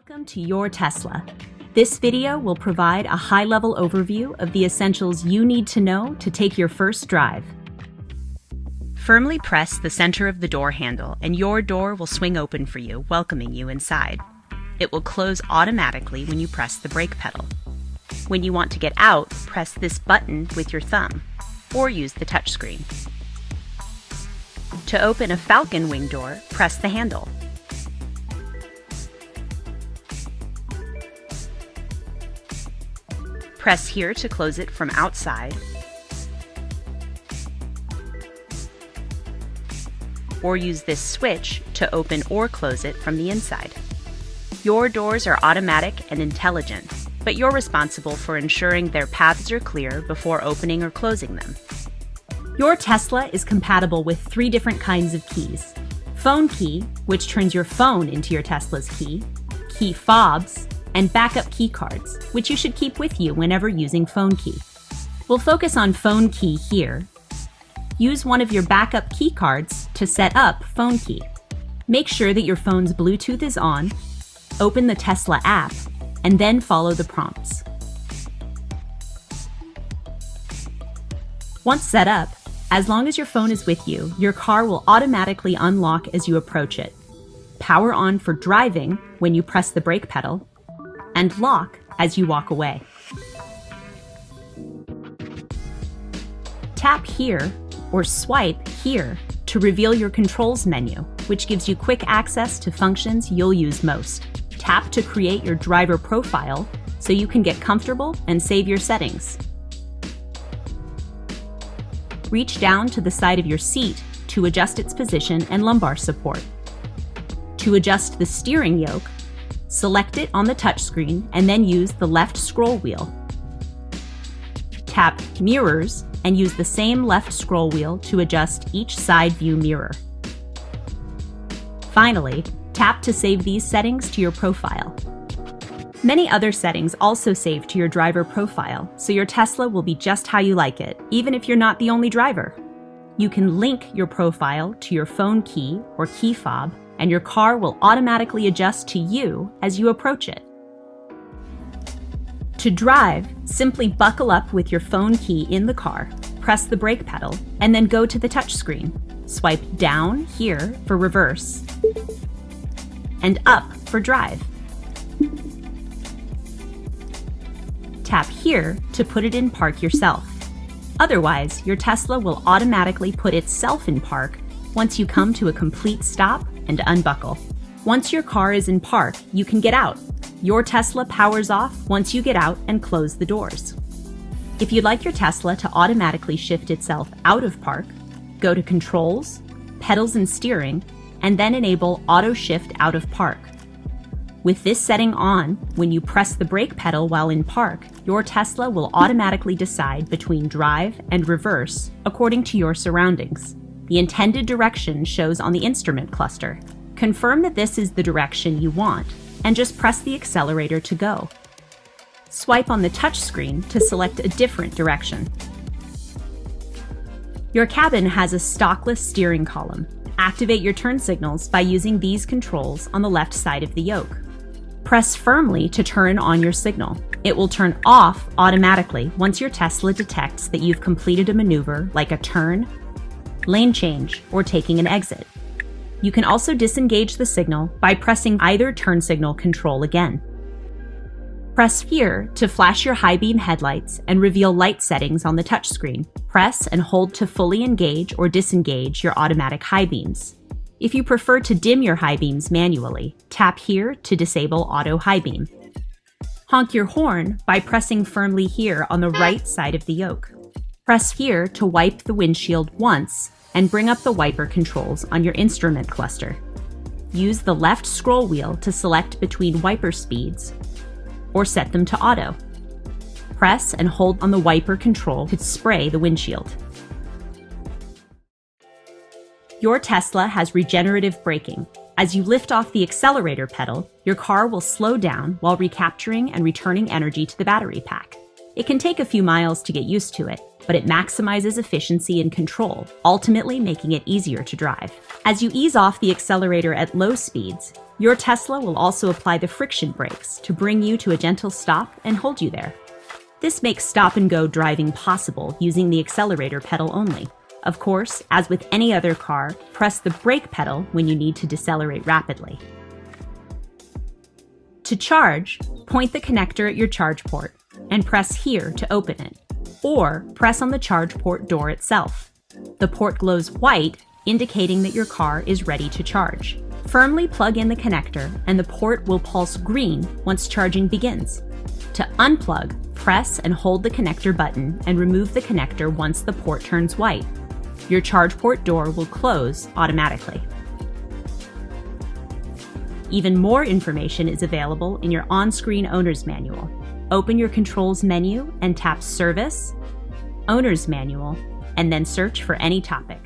Welcome to your Tesla. This video will provide a high-level overview of the essentials you need to know to take your first drive. Firmly press the center of the door handle and your door will swing open for you, welcoming you inside. It will close automatically when you press the brake pedal. When you want to get out, press this button with your thumb, or use the touchscreen. To open a Falcon wing door, press the handle. Press here to close it from outside, or use this switch to open or close it from the inside. Your doors are automatic and intelligent, but you're responsible for ensuring their paths are clear before opening or closing them. Your Tesla is compatible with 3 different kinds of keys. Phone key, which turns your phone into your Tesla's key, key fobs, and backup key cards, which you should keep with you whenever using phone key. We'll focus on phone key here. Use one of your backup key cards to set up phone key. Make sure that your phone's Bluetooth is on, open the Tesla app, and then follow the prompts. Once set up, as long as your phone is with you, your car will automatically unlock as you approach it. Power on for driving when you press the brake pedal, and lock as you walk away. Tap here or swipe here to reveal your controls menu, which gives you quick access to functions you'll use most. Tap to create your driver profile so you can get comfortable and save your settings. Reach down to the side of your seat to adjust its position and lumbar support. To adjust the steering yoke, select it on the touchscreen and then use the left scroll wheel. Tap Mirrors and use the same left scroll wheel to adjust each side view mirror. Finally, tap to save these settings to your profile. Many other settings also save to your driver profile, so your Tesla will be just how you like it, even if you're not the only driver. You can link your profile to your phone key or key fob, and your car will automatically adjust to you as you approach it. To drive, simply buckle up with your phone key in the car, press the brake pedal, and then go to the touchscreen. Swipe down here for reverse, and up for drive. Tap here to put it in park yourself. Otherwise, your Tesla will automatically put itself in park once you come to a complete stop and unbuckle. Once your car is in park, you can get out. Your Tesla powers off once you get out and close the doors. If you'd like your Tesla to automatically shift itself out of park, go to Controls, Pedals and Steering, and then enable Auto Shift Out of Park. With this setting on, when you press the brake pedal while in park, your Tesla will automatically decide between drive and reverse according to your surroundings. The intended direction shows on the instrument cluster. Confirm that this is the direction you want, and just press the accelerator to go. Swipe on the touchscreen to select a different direction. Your cabin has a stockless steering column. Activate your turn signals by using these controls on the left side of the yoke. Press firmly to turn on your signal. It will turn off automatically once your Tesla detects that you've completed a maneuver like a turn, lane change, or taking an exit. You can also disengage the signal by pressing either turn signal control again. Press here to flash your high beam headlights and reveal light settings on the touchscreen. Press and hold to fully engage or disengage your automatic high beams. If you prefer to dim your high beams manually, tap here to disable auto high beam. Honk your horn by pressing firmly here on the right side of the yoke. Press here to wipe the windshield once and bring up the wiper controls on your instrument cluster. Use the left scroll wheel to select between wiper speeds or set them to auto. Press and hold on the wiper control to spray the windshield. Your Tesla has regenerative braking. As you lift off the accelerator pedal, your car will slow down while recapturing and returning energy to the battery pack. It can take a few miles to get used to it, but it maximizes efficiency and control, ultimately making it easier to drive. As you ease off the accelerator at low speeds, your Tesla will also apply the friction brakes to bring you to a gentle stop and hold you there. This makes stop-and-go driving possible using the accelerator pedal only. Of course, as with any other car, press the brake pedal when you need to decelerate rapidly. To charge, point the connector at your charge port and press here to open it, or press on the charge port door itself. The port glows white, indicating that your car is ready to charge. Firmly plug in the connector and the port will pulse green once charging begins. To unplug, press and hold the connector button and remove the connector once the port turns white. Your charge port door will close automatically. Even more information is available in your on-screen owner's manual. Open your controls menu and tap Service, Owner's Manual, and then search for any topic.